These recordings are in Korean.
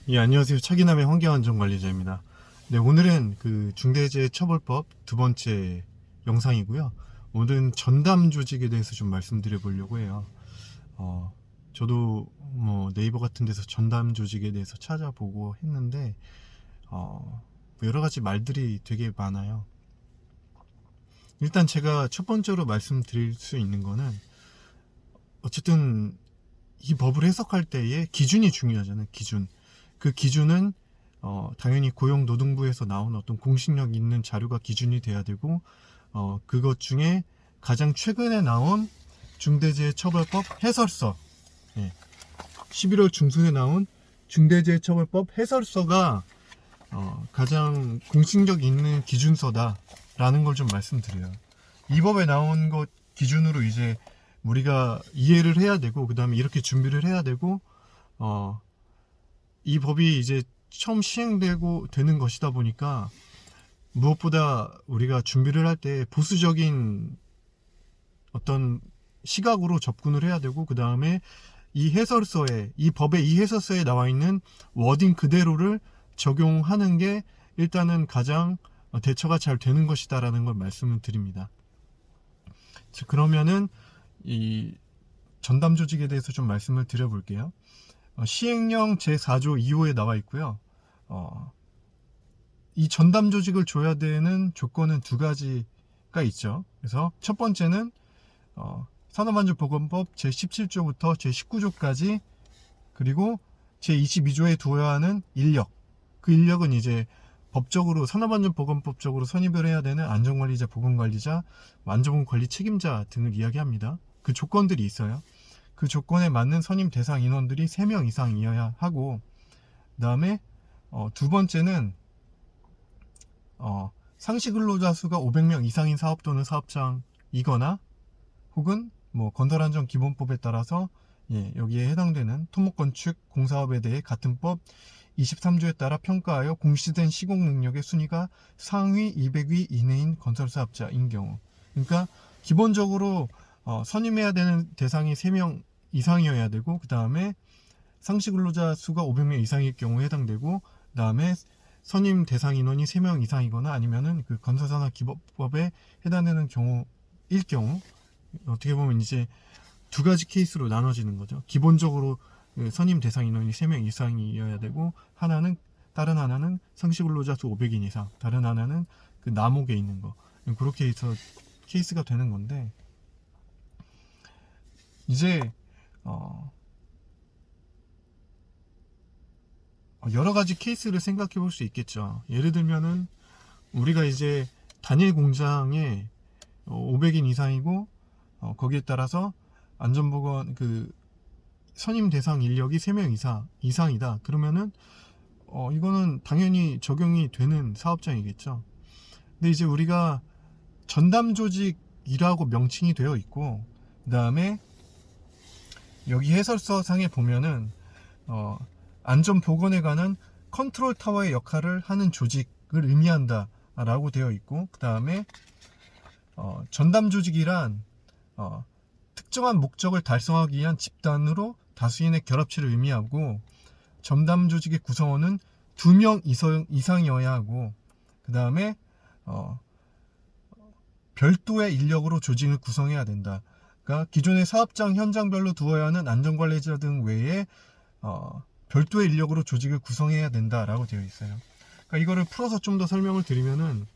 예, 안녕하세요. 차기남의 환경안전관리자입니다. 네, 오늘은 그 중대재해처벌법 두 번째 영상이고요. 오늘은 전담 조직에 대해서 좀 말씀드려 보려고 해요. 저도 뭐 네이버 같은 데서 전담 조직에 대해서 찾아보고 했는데, 여러 가지 말들이 되게 많아요. 일단 제가 첫 번째로 말씀드릴 수 있는 거는, 어쨌든 이 법을 해석할 때의 기준이 중요하잖아요. 기준. 그 기준은 당연히 고용노동부에서 나온 어떤 공식력 있는 자료가 기준이 돼야 되고, 그것 중에 가장 최근에 나온 중대재해처벌법 해설서, 예, 11월 중순에 나온 중대재해처벌법 해설서가 가장 공식력 있는 기준서다라는 걸 좀 말씀드려요. 이 법에 나온 것 기준으로 이제 우리가 이해를 해야 되고, 그 다음에 이렇게 준비를 해야 되고, 이 법이 이제 처음 시행되고 되는 것이다 보니까 무엇보다 우리가 준비를 할 때 보수적인 어떤 시각으로 접근을 해야 되고, 그 다음에 이 법의 이 해설서에 나와 있는 워딩 그대로를 적용하는 게 일단은 가장 대처가 잘 되는 것이다라는 걸 말씀을 드립니다. 그러면은 이 전담 조직에 대해서 좀 말씀을 드려볼게요. 시행령 제4조 2호에 나와 있고요. 이 전담 조직을 줘야 되는 조건은 두 가지가 있죠. 그래서 첫 번째는 산업안전보건법 제17조부터 제19조까지, 그리고 제22조에 두어야 하는 인력, 그 인력은 이제 법적으로 산업안전보건법적으로 선임을 해야 되는 안전관리자, 보건관리자, 안전관리 책임자 등을 이야기합니다. 그 조건들이 있어요. 그 조건에 맞는 선임 대상 인원들이 3명 이상이어야 하고, 그 다음에 두 번째는 상시 근로자 수가 500명 이상인 사업 또는 사업장이거나, 혹은 뭐 건설안전기본법에 따라서 여기에 해당되는 토목건축 공사업에 대해 같은 법 23조에 따라 평가하여 공시된 시공 능력의 순위가 상위 200위 이내인 건설사업자인 경우, 그러니까 기본적으로 선임해야 되는 대상이 3명 이상이어야 되고, 그 다음에 상시 근로자 수가 500명 이상일 경우에 해당되고, 그 다음에 선임 대상 인원이 3명 이상이거나 아니면은 그 건설산업기본법에 해당되는 경우일 경우, 어떻게 보면 이제 두 가지 케이스로 나눠지는 거죠. 기본적으로 선임 대상 인원이 3명 이상이어야 되고, 다른 하나는 상시 근로자 수 500인 이상, 다른 하나는 그 남옥에 있는 거. 그렇게 해서 케이스가 되는 건데, 이제 여러 가지 케이스를 생각해 볼 수 있겠죠. 예를 들면은 우리가 이제 단일 공장에 500인 이상이고, 거기에 따라서 안전보건 그 선임 대상 인력이 3명 이상이다. 그러면은 이거는 당연히 적용이 되는 사업장이겠죠. 근데 이제 우리가 전담 조직이라고 명칭이 되어 있고, 그 다음에 여기 해설서 상에 보면은 안전보건에 관한 컨트롤 타워의 역할을 하는 조직을 의미한다 라고 되어 있고, 그 다음에 전담 조직이란 특정한 목적을 달성하기 위한 집단으로 다수인의 결합체를 의미하고, 전담 조직의 구성원은 2명 이상이어야 하고, 그 다음에 별도의 인력으로 조직을 구성해야 된다. 그러니까 기존의 사업장 현장별로 두어야 하는 안전관리자 등 외에 별도의 인력으로 조직을 구성해야 된다라고 되어 있어요. 그러니까 이거를 풀어서 좀 더 설명을 드리면은,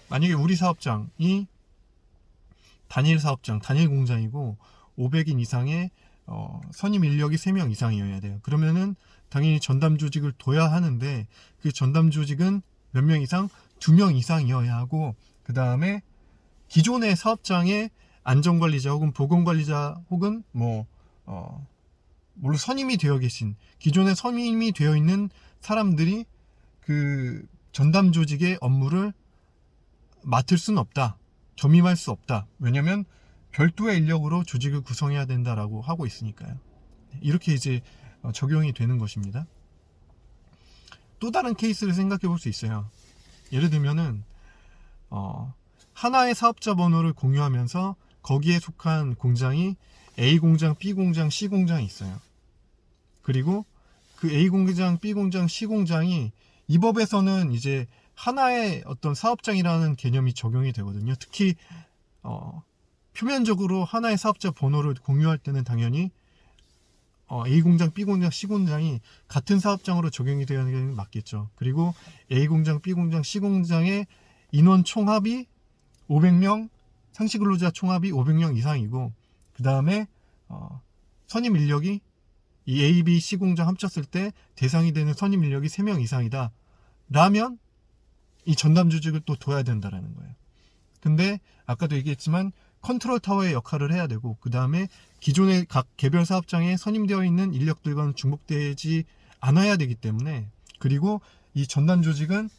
만약에 우리 사업장이 단일 사업장, 단일 공장이고 500인 이상의 선임 인력이 3명 이상이어야 돼요. 그러면은 당연히 전담 조직을 둬야 하는데, 그 전담 조직은 몇 명 이상? 2명 이상이어야 하고, 그 다음에 기존의 사업장의 안전관리자 혹은 보건관리자 혹은 물론 선임이 되어 계신, 기존에 선임이 되어 있는 사람들이 그 전담 조직의 업무를 맡을 수는 없다. 겸임할 수 없다. 왜냐면 별도의 인력으로 조직을 구성해야 된다라고 하고 있으니까요. 이렇게 이제 적용이 되는 것입니다. 또 다른 케이스를 생각해 볼 수 있어요. 예를 들면은 하나의 사업자 번호를 공유하면서 거기에 속한 공장이 A 공장, B 공장, C 공장이 있어요. 그리고 그 A 공장, B 공장, C 공장이 이 법에서는 이제 하나의 어떤 사업장이라는 개념이 적용이 되거든요. 특히 표면적으로 하나의 사업자 번호를 공유할 때는 당연히 A 공장, B 공장, C 공장이 같은 사업장으로 적용이 되는 게 맞겠죠. 그리고 A 공장, B 공장, C 공장의 인원 총합이 500명, 상시 근로자 총합이 500명 이상이고, 그 다음에 선임 인력이 이 A, B, C 공장 합쳤을 때 대상이 되는 선임 인력이 3명 이상이다 라면 이 전담 조직을 또 둬야 된다라는 거예요. 근데 아까도 얘기했지만 컨트롤 타워의 역할을 해야 되고, 그 다음에 기존의 각 개별 사업장에 선임되어 있는 인력들과는 중복되지 않아야 되기 때문에, 그리고 이 전담 조직은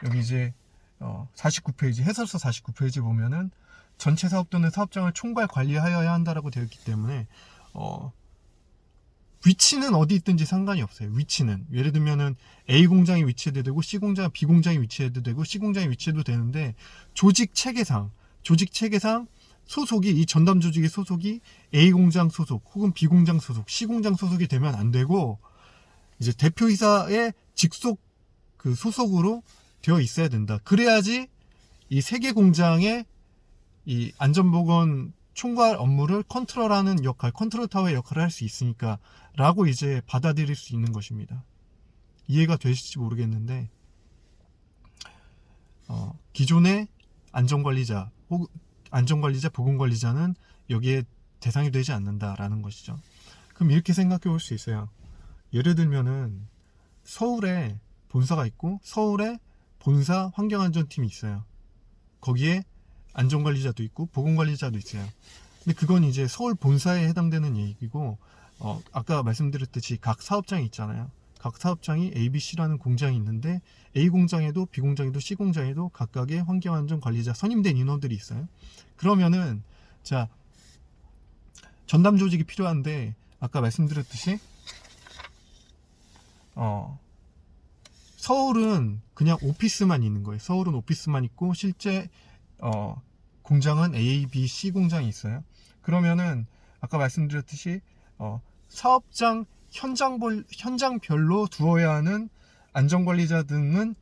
여기 이제 49페이지 해설서 49페이지 보면은 전체 사업 또는 사업장을 총괄 관리하여야 한다라고 되어 있기 때문에 위치는 어디 있든지 상관이 없어요. 위치는 예를 들면은 A 공장에 위치해도 되고 B 공장에 위치해도 되고 C 공장에 위치해도 되는데, 조직 체계상 소속이, 이 전담 조직의 소속이 A 공장 소속 혹은 B 공장 소속, C 공장 소속이 되면 안 되고, 이제 대표이사의 직속 그 소속으로 되어 있어야 된다. 그래야지 이 세 개 공장의 이 안전보건 총괄 업무를 컨트롤하는 역할, 컨트롤 타워의 역할을 할 수 있으니까 라고 이제 받아들일 수 있는 것입니다. 이해가 되실지 모르겠는데, 기존의 안전관리자, 보건관리자는 여기에 대상이 되지 않는다라는 것이죠. 그럼 이렇게 생각해 볼 수 있어요. 예를 들면은 서울에 본사가 있고 서울에 본사 환경안전팀이 있어요. 거기에 안전관리자도 있고 보건관리자도 있어요. 근데 그건 이제 서울 본사에 해당되는 얘기고, 아까 말씀드렸듯이 각 사업장이 있잖아요. 각 사업장이 A, B, C라는 공장이 있는데 A 공장에도 B 공장에도 C 공장에도 각각의 환경안전관리자 선임된 인원들이 있어요. 그러면은 자, 전담 조직이 필요한데 아까 말씀드렸듯이 서울은 그냥 오피스만 있는 거예요. 서울은 오피스만 있고 실제 공장은 A, B, C 공장이 있어요. 그러면은 아까 말씀드렸듯이 사업장 현장별로 두어야 하는 안전관리자 등은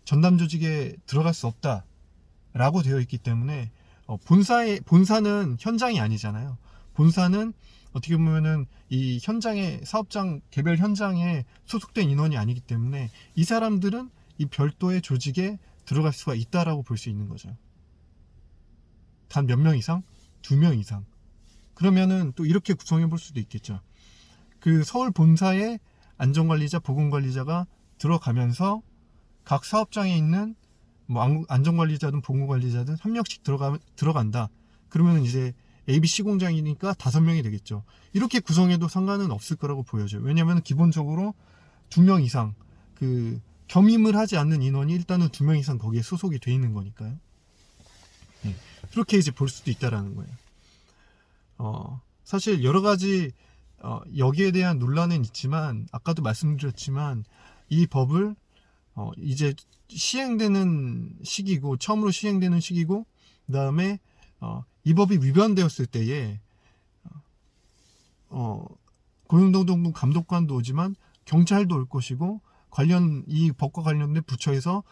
전담 조직에 들어갈 수 없다라고 되어 있기 때문에, 본사는 현장이 아니잖아요. 본사는 어떻게 보면은 이 현장에, 사업장 개별 현장에 소속된 인원이 아니기 때문에 이 사람들은 이 별도의 조직에 들어갈 수가 있다라고 볼 수 있는 거죠. 단 몇 명 이상? 2명 이상. 그러면은 또 이렇게 구성해 볼 수도 있겠죠. 그 서울 본사에 안전관리자, 보건관리자가 들어가면서 각 사업장에 있는 뭐 안전관리자든 보건관리자든 한 명씩 들어간다. 그러면 이제 ABC 공장이니까 5명이 되겠죠. 이렇게 구성해도 상관은 없을 거라고 보여져요. 왜냐하면 기본적으로 2명 이상, 그 겸임을 하지 않는 인원이 일단은 2명 이상 거기에 소속이 돼 있는 거니까요. 네. 그렇게 이제 볼 수도 있다라는 거예요. 사실 여러 가지 여기에 대한 논란은 있지만, 아까도 말씀드렸지만 이 법을 이제 시행되는 시기고, 처음으로 시행되는 시기고, 그 다음에 이 법이 위반되었을 때에 고용노동부 감독관도 오지만 경찰도 올 것이고, 이 법과 관련된 부처에서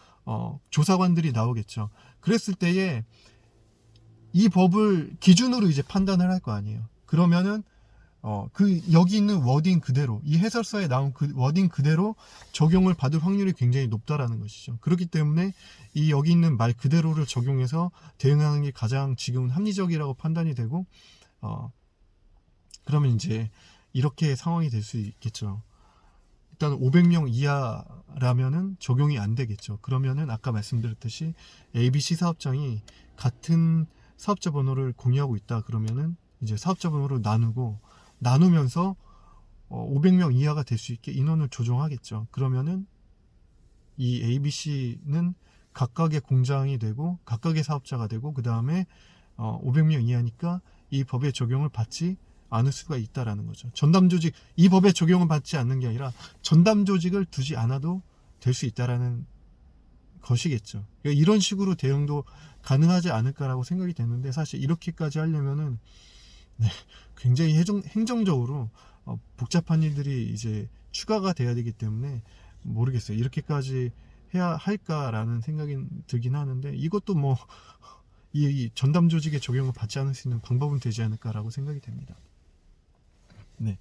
조사관들이 나오겠죠. 그랬을 때에 이 법을 기준으로 이제 판단을 할 거 아니에요. 그러면은 여기 있는 워딩 그대로, 이 해설서에 나온 그 워딩 그대로 적용을 받을 확률이 굉장히 높다라는 것이죠. 그렇기 때문에 여기 있는 말 그대로를 적용해서 대응하는 게 가장 지금은 합리적이라고 판단이 되고, 그러면 이제 이렇게 상황이 될 수 있겠죠. 일단 500명 이하라면은 적용이 안 되겠죠. 그러면은 아까 말씀드렸듯이 ABC 사업장이 같은 사업자 번호를 공유하고 있다 그러면은 이제 사업자 번호를 나누면서 500명 이하가 될 수 있게 인원을 조정하겠죠. 그러면은 이 ABC는 각각의 공장이 되고 각각의 사업자가 되고, 그 다음에 500명 이하니까 이 법의 적용을 받지 않을 수가 있다라는 거죠. 전담 조직, 이 법의 적용을 받지 않는 게 아니라 전담 조직을 두지 않아도 될 수 있다라는 것이겠죠. 그러니까 이런 식으로 대응도 가능하지 않을까라고 생각이 되는데, 사실 이렇게까지 하려면은 굉장히 행정적으로 복잡한 일들이 이제 추가가 돼야 되기 때문에 모르겠어요. 이렇게까지 해야 할까라는 생각이 들긴 하는데, 이것도 뭐 이 전담 조직의 적용을 받지 않을 수 있는 방법은 되지 않을까라고 생각이 됩니다. 네.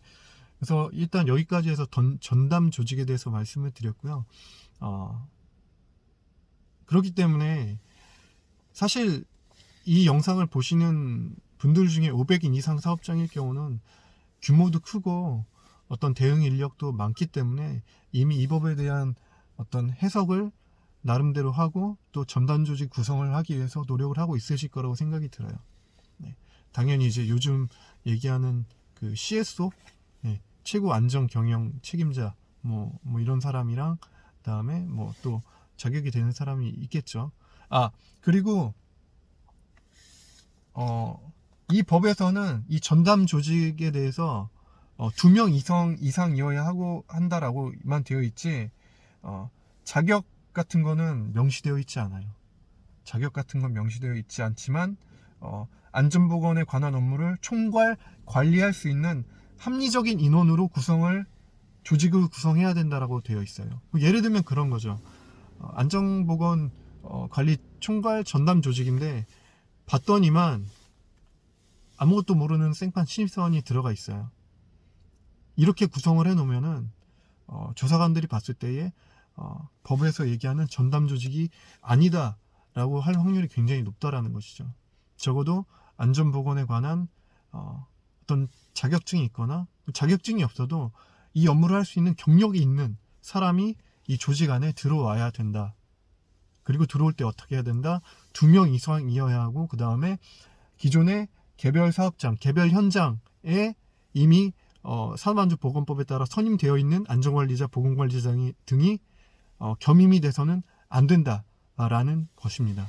그래서 일단 여기까지 해서 전담 조직에 대해서 말씀을 드렸고요. 그렇기 때문에 사실 이 영상을 보시는 분들 중에 500인 이상 사업장일 경우는 규모도 크고 어떤 대응 인력도 많기 때문에 이미 이 법에 대한 어떤 해석을 나름대로 하고 또 전담 조직 구성을 하기 위해서 노력을 하고 있으실 거라고 생각이 들어요. 네. 당연히 이제 요즘 얘기하는 그 CSO, 네. 최고 안전 경영 책임자 뭐 이런 사람이랑 그다음에 뭐 또 자격이 되는 사람이 있겠죠. 그리고 이 법에서는 이 전담 조직에 대해서 2명 이상이어야 한다라고만 되어 있지, 자격 같은 거는 명시되어 있지 않아요. 자격 같은 건 명시되어 있지 않지만 안전보건에 관한 업무를 총괄 관리할 수 있는 합리적인 인원으로 조직을 구성해야 된다라고 되어 있어요. 예를 들면 그런 거죠. 안전보건 관리 총괄 전담 조직인데 봤더니만 아무것도 모르는 생판 신입사원이 들어가 있어요. 이렇게 구성을 해놓으면은 조사관들이 봤을 때에 법에서 얘기하는 전담 조직이 아니다라고 할 확률이 굉장히 높다라는 것이죠. 적어도 안전보건에 관한 어떤 자격증이 있거나 자격증이 없어도 이 업무를 할 수 있는 경력이 있는 사람이 이 조직 안에 들어와야 된다. 그리고 들어올 때 어떻게 해야 된다? 2명 이상이어야 하고, 그 다음에 기존의 개별 사업장, 개별 현장에 이미 산업안전보건법에 따라 선임되어 있는 안전관리자, 보건관리자 등이 겸임이 돼서는 안 된다라는 것입니다.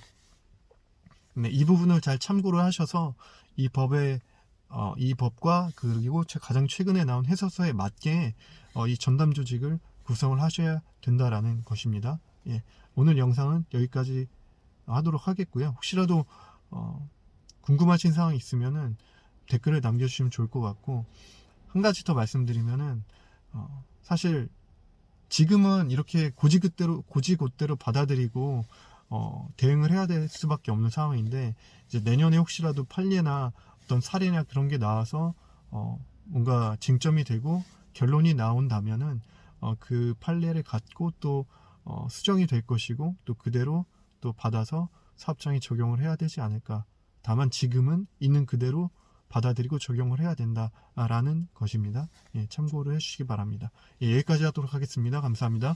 네, 이 부분을 잘 참고를 하셔서 이 법과 그리고 가장 최근에 나온 해설서에 맞게 이 전담 조직을 구성을 하셔야 된다라는 것입니다. 예, 오늘 영상은 여기까지 하도록 하겠고요. 혹시라도 궁금하신 사항이 있으면은 댓글을 남겨주시면 좋을 것 같고, 한 가지 더 말씀드리면은 사실 지금은 이렇게 고지곳대로 받아들이고 대응을 해야 될 수밖에 없는 상황인데, 이제 내년에 혹시라도 판례나 어떤 사례나 그런 게 나와서 뭔가 쟁점이 되고 결론이 나온다면은 그 판례를 갖고 또 수정이 될 것이고, 또 그대로 또 받아서 사업장에 적용을 해야 되지 않을까. 다만 지금은 있는 그대로 받아들이고 적용을 해야 된다라는 것입니다. 예, 참고를 해주시기 바랍니다. 예, 여기까지 하도록 하겠습니다. 감사합니다.